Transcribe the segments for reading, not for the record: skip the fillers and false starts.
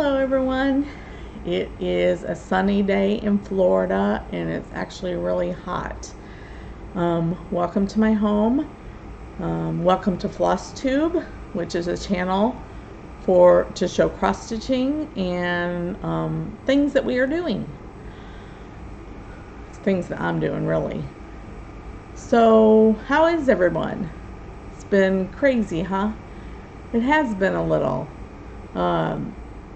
Hello everyone. It is a sunny day in Florida and it's actually really hot. Welcome to my home. Welcome to Flosstube, which is a channel to show cross stitching and things that we are doing. Things that I'm doing really. So how is everyone? It's been crazy, huh? It has been a little.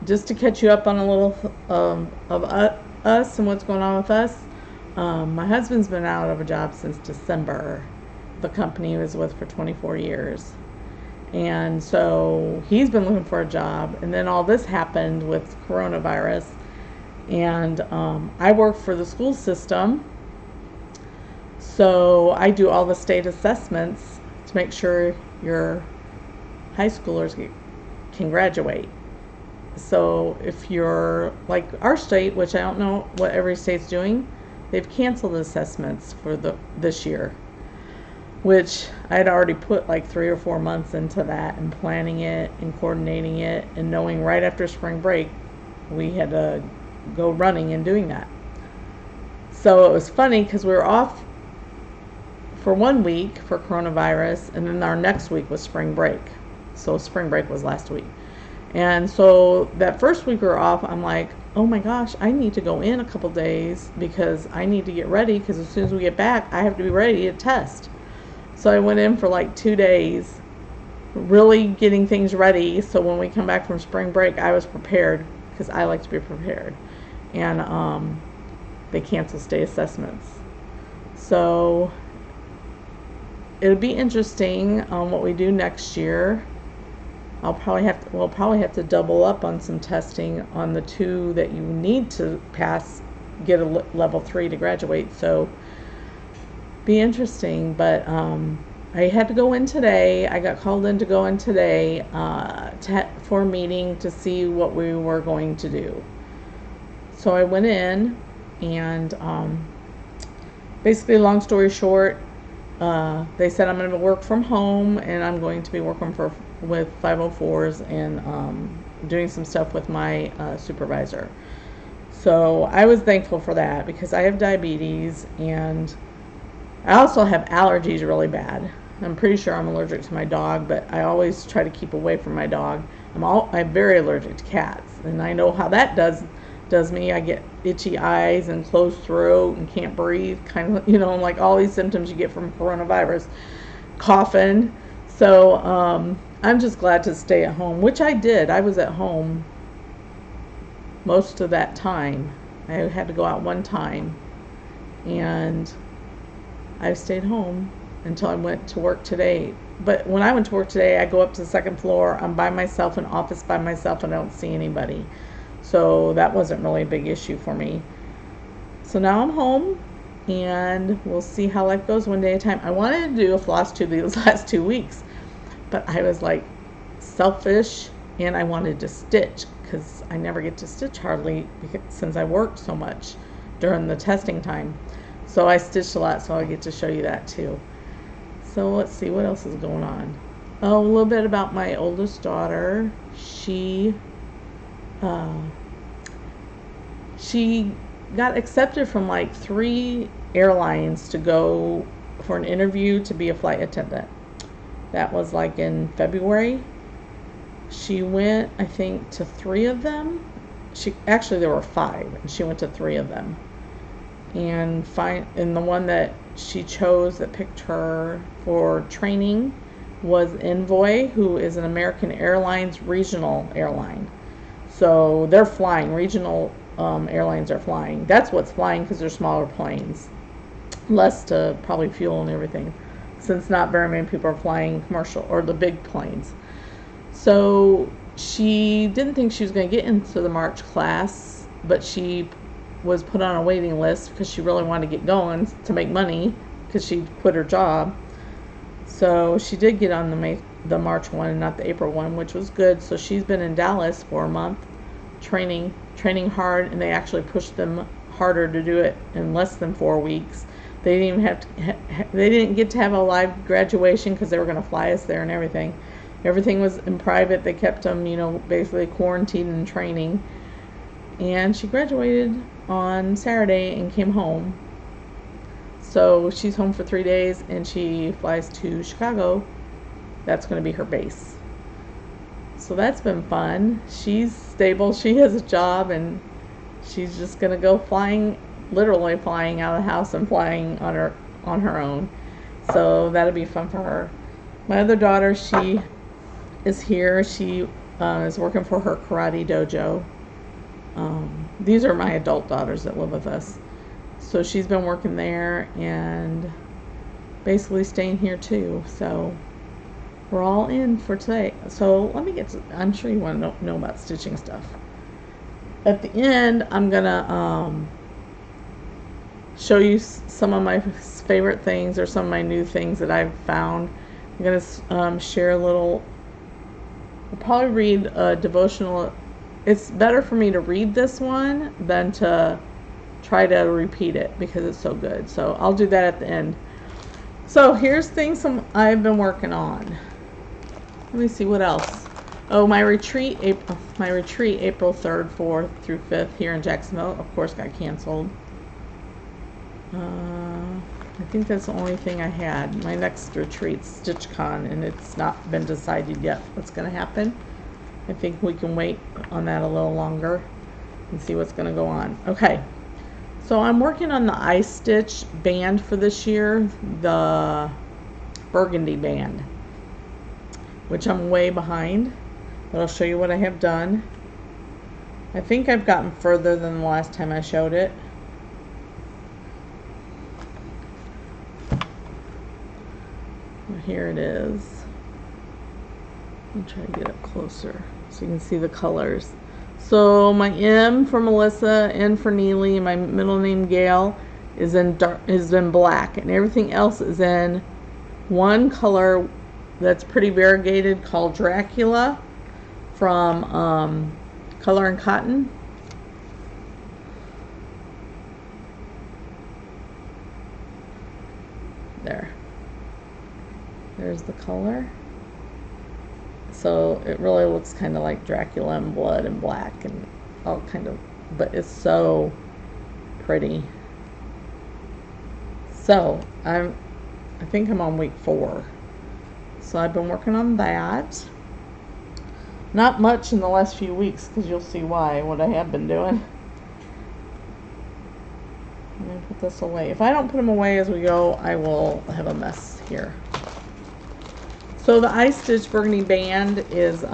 Just to catch you up on a little of us and what's going on with us. My husband's been out of a job since December. The company he was with for 24 years. And so he's been looking for a job. And then all this happened with coronavirus. And I work for the school system. So I do all the state assessments to make sure your high schoolers can graduate. So if you're like our state, which I don't know what every state's doing, they've canceled assessments for this year, which I had already put like 3 or 4 months into that and planning it and coordinating it and knowing right after spring break we had to go running and doing that. So it was funny because we were off for 1 week for coronavirus, and then our next week was spring break. So spring break was last week. And so that first week we were off, I'm like, oh my gosh, I need to go in a couple days because I need to get ready, because as soon as we get back, I have to be ready to test. So I went in for like 2 days, really getting things ready. So when we come back from spring break, I was prepared, because I like to be prepared. And they canceled state assessments. So it'll be interesting on what we do next year. We'll probably have to double up on some testing on the 2 that you need to pass, get a level 3 to graduate. So be interesting. But I had to go in today. I got called in to go in today for a meeting to see what we were going to do. So I went in, and basically, long story short, they said I'm going to work from home, and I'm going to be working with 504s and doing some stuff with my supervisor. So I was thankful for that, because I have diabetes and I also have allergies really bad. I'm pretty sure I'm allergic to my dog, but I always try to keep away from my dog. I'm very allergic to cats, and I know how that does me. I get itchy eyes and closed throat and can't breathe, kind of, like all these symptoms you get from coronavirus, coughing. So I'm just glad to stay at home, which I did. I was at home most of that time. I had to go out one time, and I stayed home until I went to work today. But when I went to work today, I go up to the second floor. I'm by myself, in office by myself, and I don't see anybody. So that wasn't really a big issue for me. So now I'm home, and we'll see how life goes one day at a time. I wanted to do a Flosstube these last 2 weeks, but I was like selfish, and I wanted to stitch, because I never get to stitch hardly, since I worked so much during the testing time. So I stitched a lot, so I get to show you that too. So let's see what else is going on. Oh, a little bit about my oldest daughter. She got accepted from like 3 airlines to go for an interview to be a flight attendant. That was like in February. She went, I think, to 3 of them. There were 5, and she went to 3 of them. And the one that she chose that picked her for training was Envoy, who is an American Airlines regional airline. So they're flying. Regional airlines are flying. That's what's flying, because they're smaller planes. Less to probably fuel and everything, since not very many people are flying commercial or the big planes. So she didn't think she was going to get into the March class, but she was put on a waiting list because she really wanted to get going to make money, because she quit her job. So she did get on the March one and not the April one, which was good. So she's been in Dallas for a month training hard, and they actually pushed them harder to do it in less than 4 weeks. They didn't even they didn't get to have a live graduation, because they were going to fly us there and everything. Everything was in private. They kept them, you know, basically quarantined and training. And she graduated on Saturday and came home. So she's home for 3 days, and she flies to Chicago. That's going to be her base. So that's been fun. She's stable. She has a job, and she's just going to go flying, literally flying out of the house and flying on her own. So that'll be fun for her. My other daughter, she is here. She is working for her karate dojo. These are my adult daughters that live with us. So she's been working there and basically staying here too. So we're all in for today. So let me get to, I'm sure you want to know about stitching stuff. At the end, I'm going to show you some of my favorite things or some of my new things that I've found. I'm going to share a little, I'll probably read a devotional. It's better for me to read this one than to try to repeat it because it's so good. So I'll do that at the end. So here's things I've been working on. Let me see what else. Oh, my retreat April 3rd, 4th through 5th here in Jacksonville, of course, got canceled. I think that's the only thing I had. My next retreat's StitchCon, and it's not been decided yet what's going to happen. I think we can wait on that a little longer and see what's going to go on. Okay, so I'm working on the iStitch band for this year, the burgundy band, which I'm way behind, but I'll show you what I have done. I think I've gotten further than the last time I showed it. Here it is. I'll try to get up closer so you can see the colors. So my M for Melissa, N for Neely, and my middle name Gail is in black, and everything else is in one color that's pretty variegated called Dracula from Color and Cotton. There's the color. So it really looks kind of like Dracula and blood and black and all kind of, but it's so pretty. So I think I'm on week 4. So I've been working on that. Not much in the last few weeks because you'll see why, what I have been doing. I'm going to put this away. If I don't put them away as we go, I will have a mess here. So the iStitch Burgundy Band is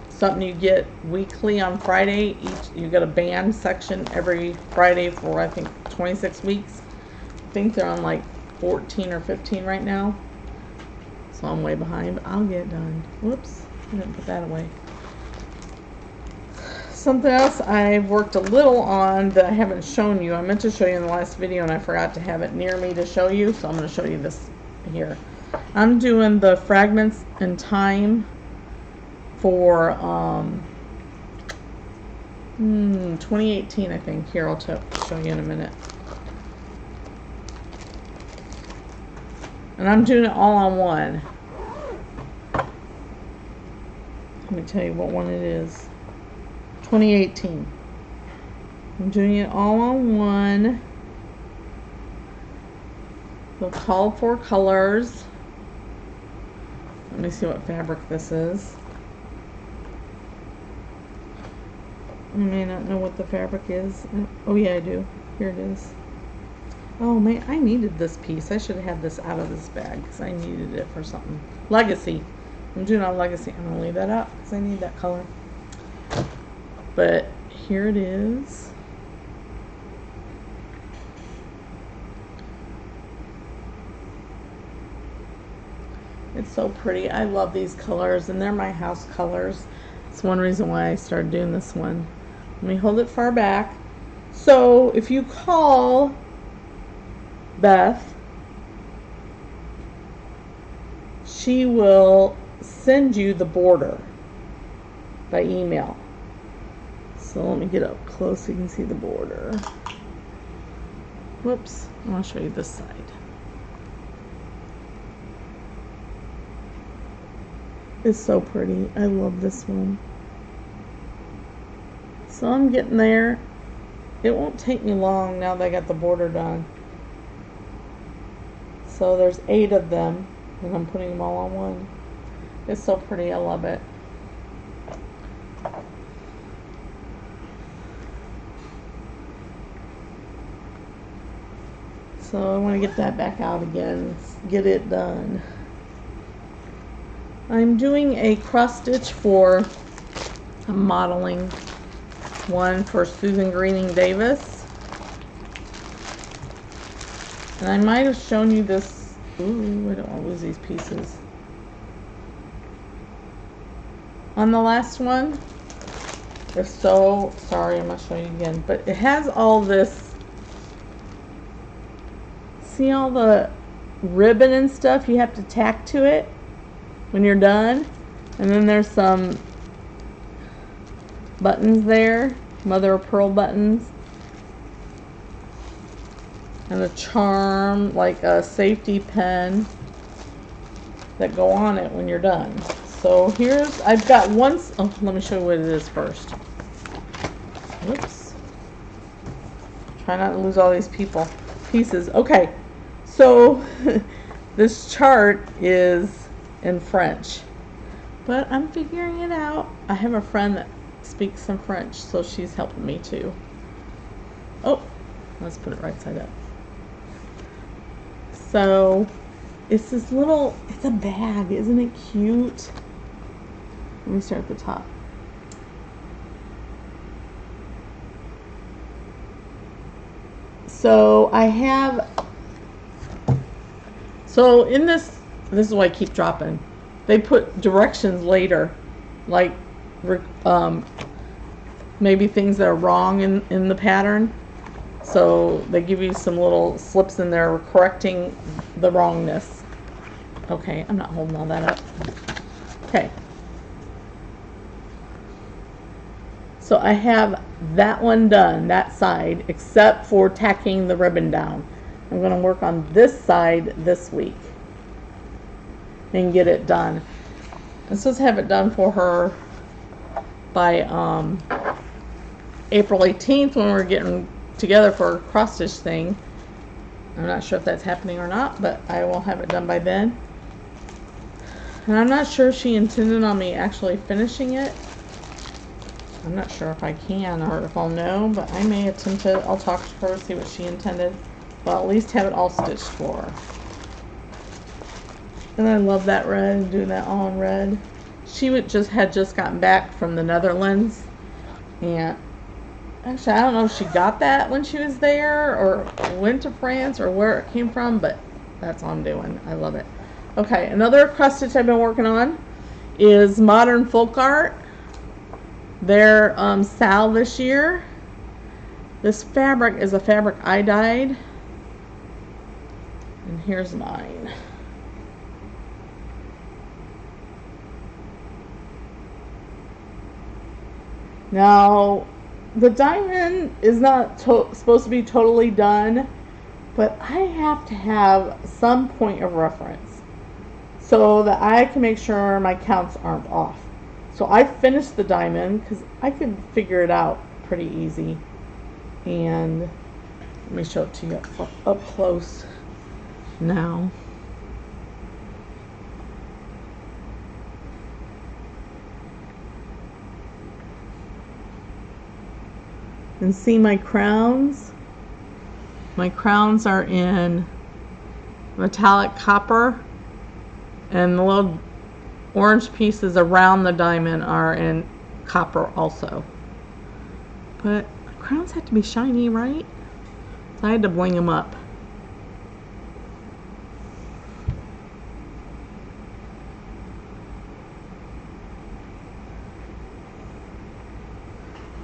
something you get weekly on Friday. You get a band section every Friday for I think 26 weeks. I think they're on like 14 or 15 right now. So I'm way behind, but I'll get it done. Whoops, I didn't put that away. Something else I've worked a little on that I haven't shown you. I meant to show you in the last video and I forgot to have it near me to show you, so I'm going to show you this here. I'm doing the Fragments in Time for 2018, I think. Here, I'll show you in a minute. And I'm doing it all on one. Let me tell you what one it is. 2018. I'm doing it all on one. The called for colors. Let me see what fabric this is. I may not know what the fabric is. Oh yeah, I do. Here it is. Oh man, I needed this piece. I should have had this out of this bag because I needed it for something. Legacy. I'm doing on Legacy. I'm going to leave that up because I need that color. But here it is. It's so pretty. I love these colors, and they're my house colors. It's one reason why I started doing this one. Let me hold it far back. So if you call Beth, she will send you the border by email. So let me get up close so you can see the border. Whoops, I'll show you this side. is so pretty. I love this one. So I'm getting there. It won't take me long now that I got the border done. So there's 8 of them, and I'm putting them all on one. It's so pretty. I love it. So I want to get that back out again, get it done. I'm doing a cross stitch for a modeling one for Susan Greening Davis. And I might have shown you this. Ooh, I don't want to lose these pieces. On the last one, they're so sorry, I'm not showing you again, but it has all this. See all the ribbon and stuff you have to tack to it when you're done? And then there's some buttons there, mother of pearl buttons. And a charm, like a safety pin that go on it when you're done. So here's, I've got one, oh, let me show you what it is first. Whoops. Try not to lose all these pieces. Okay, so this chart is in French, but I'm figuring it out. I have a friend that speaks some French, so she's helping me too. Oh, let's put it right side up. So it's this little, it's a bag, isn't it cute? Let me start at the top. So I have, so in this is why I keep dropping. They put directions later, like maybe things that are wrong in the pattern. So they give you some little slips in there correcting the wrongness. Okay, I'm not holding all that up. Okay. So I have that one done, that side, except for tacking the ribbon down. I'm going to work on this side this week and get it done. I'm supposed to have it done for her by April 18th when we're getting together for a cross stitch thing. I'm not sure if that's happening or not, but I will have it done by then. And I'm not sure she intended on me actually finishing it. I'm not sure if I can or if I'll know, but I may attempt it. I'll talk to her, see what she intended, but I'll at least have it all stitched for her. And I love that red, doing that all in red. She had just gotten back from the Netherlands, and actually I don't know if she got that when she was there or went to France or where it came from, but that's all I'm doing. I love it. Okay, another cross stitch I've been working on is Modern Folk Art. They're Sal this year. This fabric is a fabric I dyed, and here's mine. Now the diamond is not supposed to be totally done, but I have to have some point of reference so that I can make sure my counts aren't off. So I finished the diamond because I could figure it out pretty easy. And let me show it to you up close now. And see my crowns? My crowns are in metallic copper, and the little orange pieces around the diamond are in copper also. But crowns have to be shiny, right? So I had to bling them up.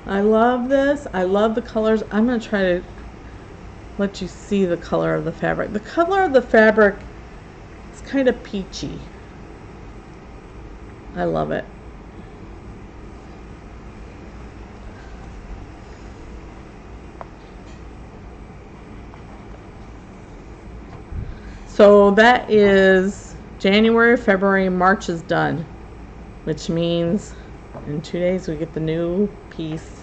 I love this. I love the colors. I'm going to try to let you see the color of the fabric. The color of the fabric is kind of peachy. I love it. So that is January, February, March is done. which means in 2 days we get the new piece.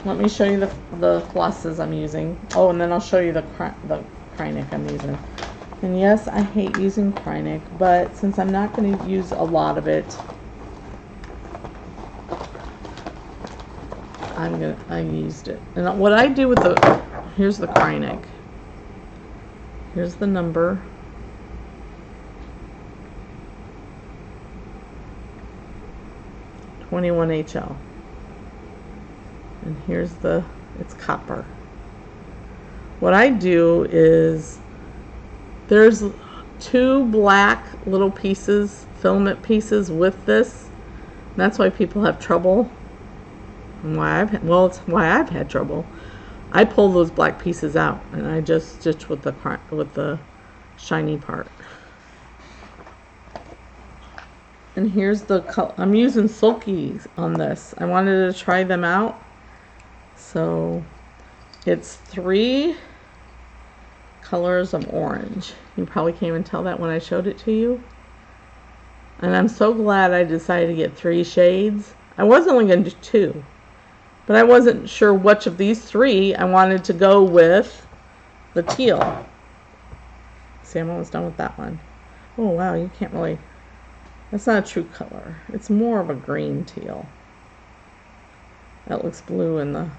Let me show you the flosses I'm using. Oh, and then I'll show you the Krynic I'm using. And yes, I hate using Krynic, but since I'm not going to use a lot of it, I used it. And what I do with here's the Krynic. Here's the number. (21HL). And here's it's copper. What I do is, there's 2 black little pieces, filament pieces with this. And that's why people have trouble. And it's why I've had trouble. I pull those black pieces out and I just stitch with the shiny part. And here's the color. I'm using Sulkies on this. I wanted to try them out. So it's 3 colors of orange. You probably can't even tell that when I showed it to you. And I'm so glad I decided to get 3 shades. I was only going to do 2. But I wasn't sure which of these 3 I wanted to go with the teal. See, I'm almost done with that one. Oh wow, you can't really... That's not a true color. It's more of a green teal. That looks blue in the...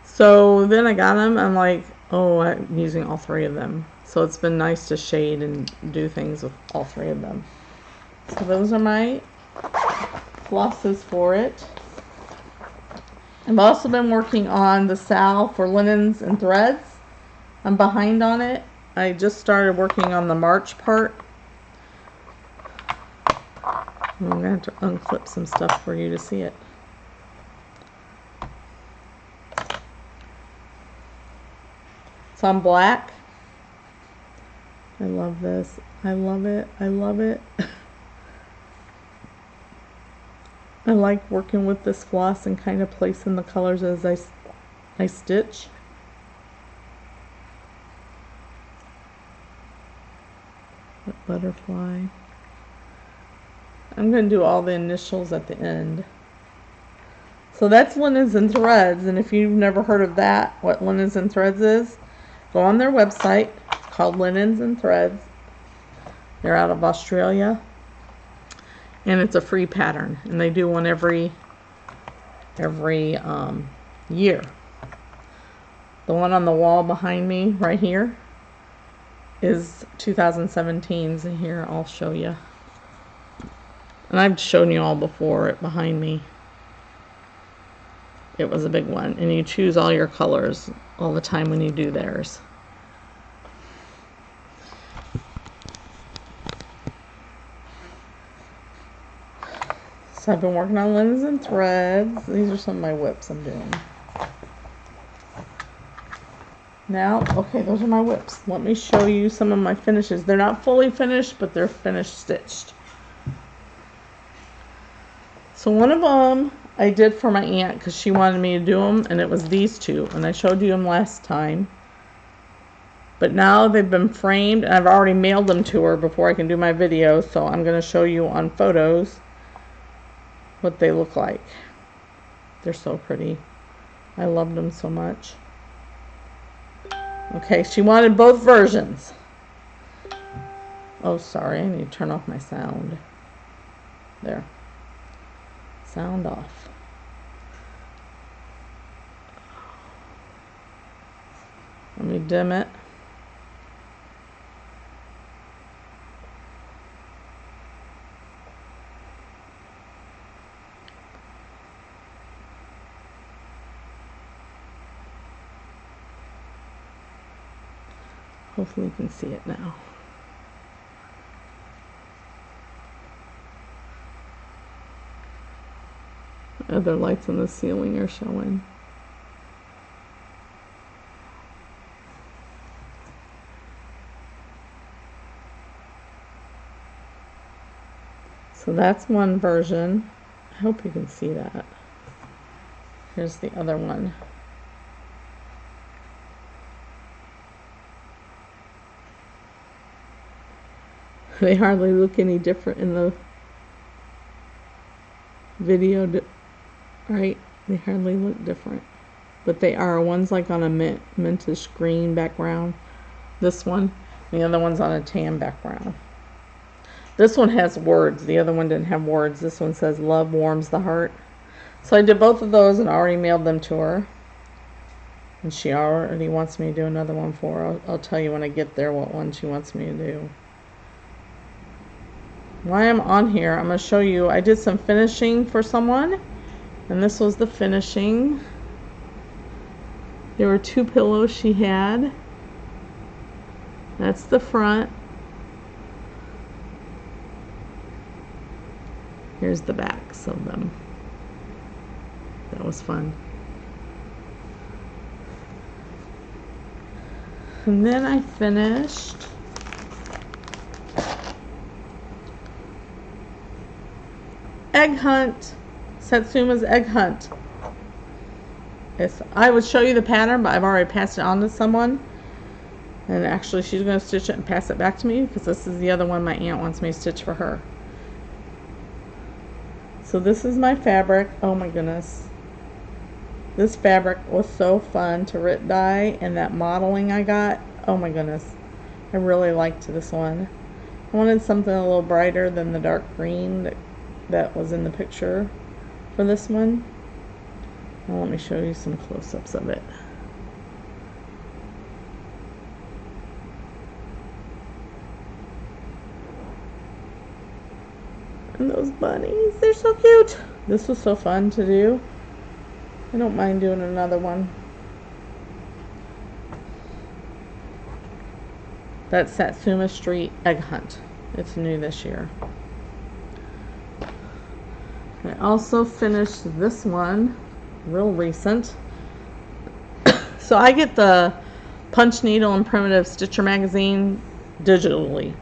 So then I got them. I'm like, oh, I'm using all 3 of them. So it's been nice to shade and do things with all 3 of them. So those are my flosses for it. I've also been working on the salve for linens and threads. I'm behind on it. I just started working on the March part. I'm going to have to unclip some stuff for you to see it. It's on black. I love this. I love it. I love it. I like working with this floss and kind of placing the colors as I stitch. That butterfly. I'm going to do all the initials at the end. So that's Linens and Threads, and if you've never heard of that, what Linens and Threads is, go on their website. It's called Linens and Threads. They're out of Australia. And it's a free pattern, and they do one every year. The one on the wall behind me right here is 2017's, and here I'll show you. And I've shown you all before it behind me. It was a big one, and you choose all your colors all the time when you do theirs. So I've been working on Linens and Threads. These are some of my whips I'm doing. Now, okay, those are my whips. Let me show you some of my finishes. They're not fully finished, but they're finished stitched. So one of them I did for my aunt because she wanted me to do them, and it was these 2, and I showed you them last time. But now they've been framed, and I've already mailed them to her before I can do my video, so I'm going to show you on photos what they look like. They're so pretty. I loved them so much. Okay, she wanted both versions. Oh, sorry, I need to turn off my sound. There. Sound off. Let me dim it. Hopefully you can see it now. Other lights on the ceiling are showing. So that's one version. I hope you can see that. Here's the other one. They hardly look any different in the video, right? They hardly look different. But they are. One's like on a mintish green background. This one. The other one's on a tan background. This one has words. The other one didn't have words. This one says, "Love warms the heart." So I did both of those and already mailed them to her. And she already wants me to do another one for her. I'll tell you when I get there what one she wants me to do. While I'm on here, I'm going to show you, I did some finishing for someone. And this was the finishing. There were 2 pillows she had. That's the front. Here's the backs of them. That was fun. And then I finished Egg Hunt. Satsuma's Egg Hunt. I would show you the pattern, but I've already passed it on to someone. And actually she's going to stitch it and pass it back to me, because this is the other one my aunt wants me to stitch for her. So this is my fabric. Oh my goodness. This fabric was so fun to rip dye, and that modeling I got, oh my goodness. I really liked this one. I wanted something a little brighter than the dark green that was in the picture for this one. Well, let me show you some close-ups of it. And those bunnies, they're so cute. This was so fun to do. I don't mind doing another one. That's Satsuma Street Egg Hunt. It's new this year. I also finished this one, real recent. So I get the Punch Needle and Primitive Stitcher magazine digitally.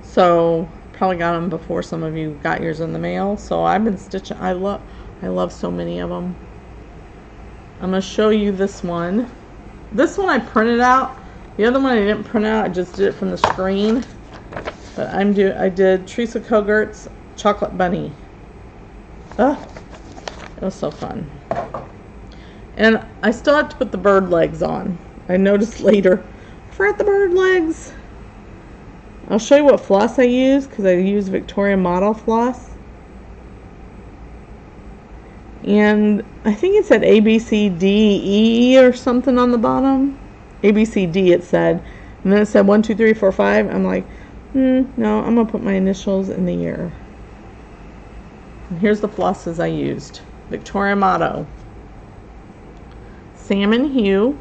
So probably got them before some of you got yours in the mail. So I've been stitching. I love so many of them. I'm going to show you this one. This one I printed out. The other one I didn't print out. I just did it from the screen. But I did Teresa Kogert's Chocolate Bunny. It was so fun. And I still have to put the bird legs on. I noticed later, I forgot the bird legs. I'll show you what floss I use, because I use Victoria Model floss. And I think it said A, B, C, D, E or something on the bottom. A, B, C, D it said. And then it said 1, 2, 3, 4, 5. I'm like, no, I'm going to put my initials in the year. And here's the flosses I used. Victoria Motto. Salmon Hue.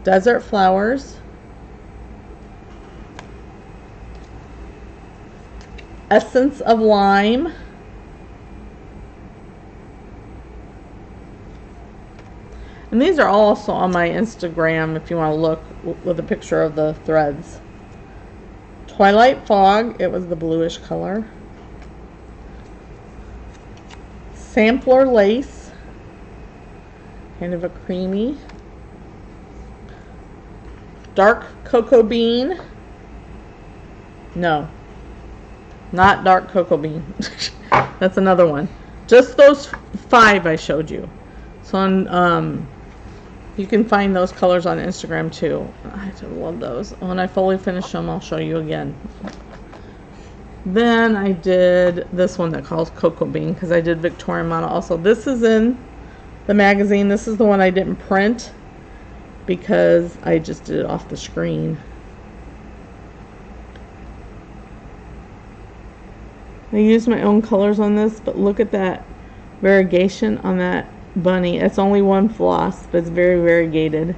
Desert Flowers. Essence of Lime. And these are also on my Instagram if you want to look with a picture of the threads. Twilight Fog, it was the bluish color. Sampler Lace, kind of a creamy. Dark Cocoa Bean. No, not Dark Cocoa Bean. That's another one. Just those 5 I showed you. So on, you can find those colors on Instagram too. I love those. When I fully finish them, I'll show you again. Then I did this one that calls Cocoa Bean, because I did Victoria Model also. This is in the magazine. This is the one I didn't print because I just did it off the screen. I used my own colors on this, but look at that variegation on that bunny. It's only one floss, but it's very variegated,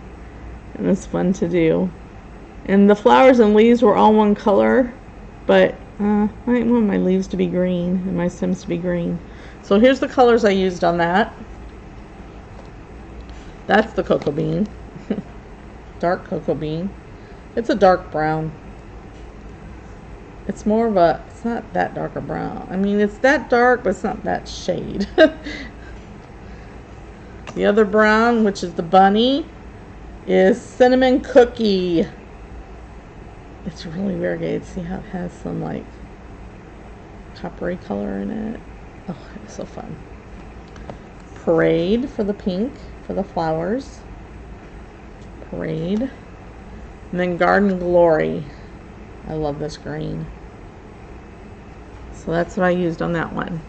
and it's fun to do. And the flowers and leaves were all one color, but I want my leaves to be green and my stems to be green. So here's the colors I used on that. That's the cocoa bean. Dark cocoa bean. It's a dark brown. It's more of a, it's not that dark a brown. I mean, it's that dark, but it's not that shade. The other brown, which is the bunny, is cinnamon cookie. It's really variegated. See how it has some like coppery color in it? Oh, it's so fun. Parade for the pink, for the flowers. Parade. And then Garden Glory. I love this green. So that's what I used on that one.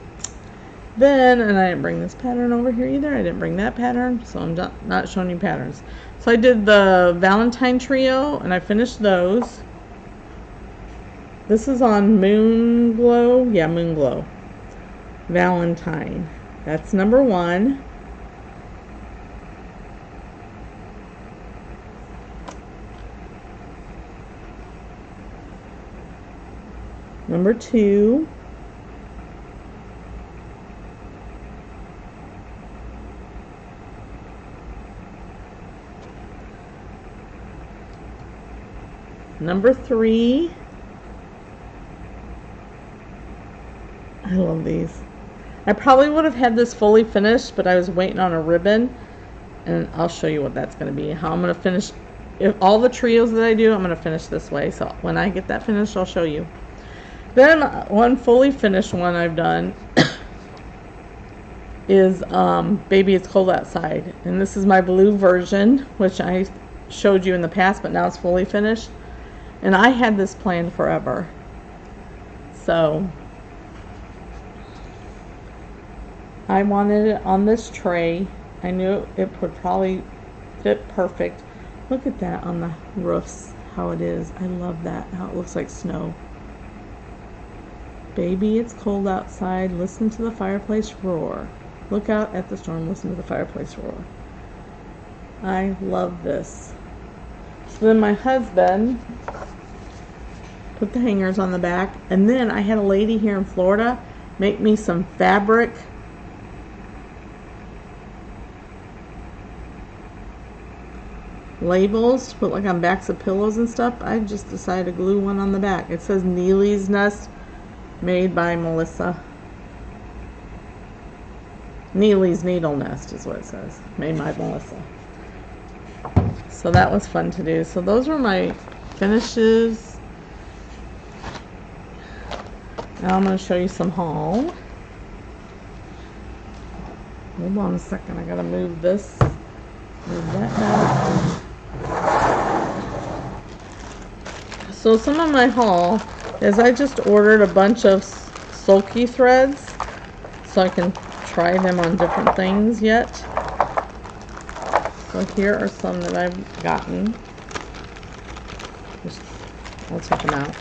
Then, and I didn't bring this pattern over here either. I didn't bring that pattern, so I'm not showing you patterns. So I did the Valentine trio, and I finished those. This is on Moon Glow. Yeah, Moon Glow. Valentine. That's number 1. Number 2. Number 3. I love these. I probably would have had this fully finished, but I was waiting on a ribbon, and I'll show you what that's going to be. How I'm going to finish. If all the trios that I do, I'm going to finish this way. So when I get that finished, I'll show you. Then one fully finished one I've done is Baby It's Cold Outside. And this is my blue version, which I showed you in the past, but now it's fully finished. And I had this planned forever. So I wanted it on this tray. I knew it would probably fit perfect. Look at that on the roofs, how it is. I love that, how it looks like snow. Baby, it's cold outside. Listen to the fireplace roar. Look out at the storm. Listen to the fireplace roar. I love this. So then my husband put the hangers on the back. And then I had a lady here in Florida make me some fabric labels to put like on backs of pillows and stuff. I just decided to glue one on the back. It says Neeleys Nest, made by Melissa. Neely's Needle Nest is what it says. Made by Melissa. So that was fun to do. So those were my finishes. Now I'm going to show you some haul. Hold on a second. I got to move this. Move that back. So some of my haul is I just ordered a bunch of sulky threads so I can try them on different things yet. So here are some that I've gotten. I'll check them out.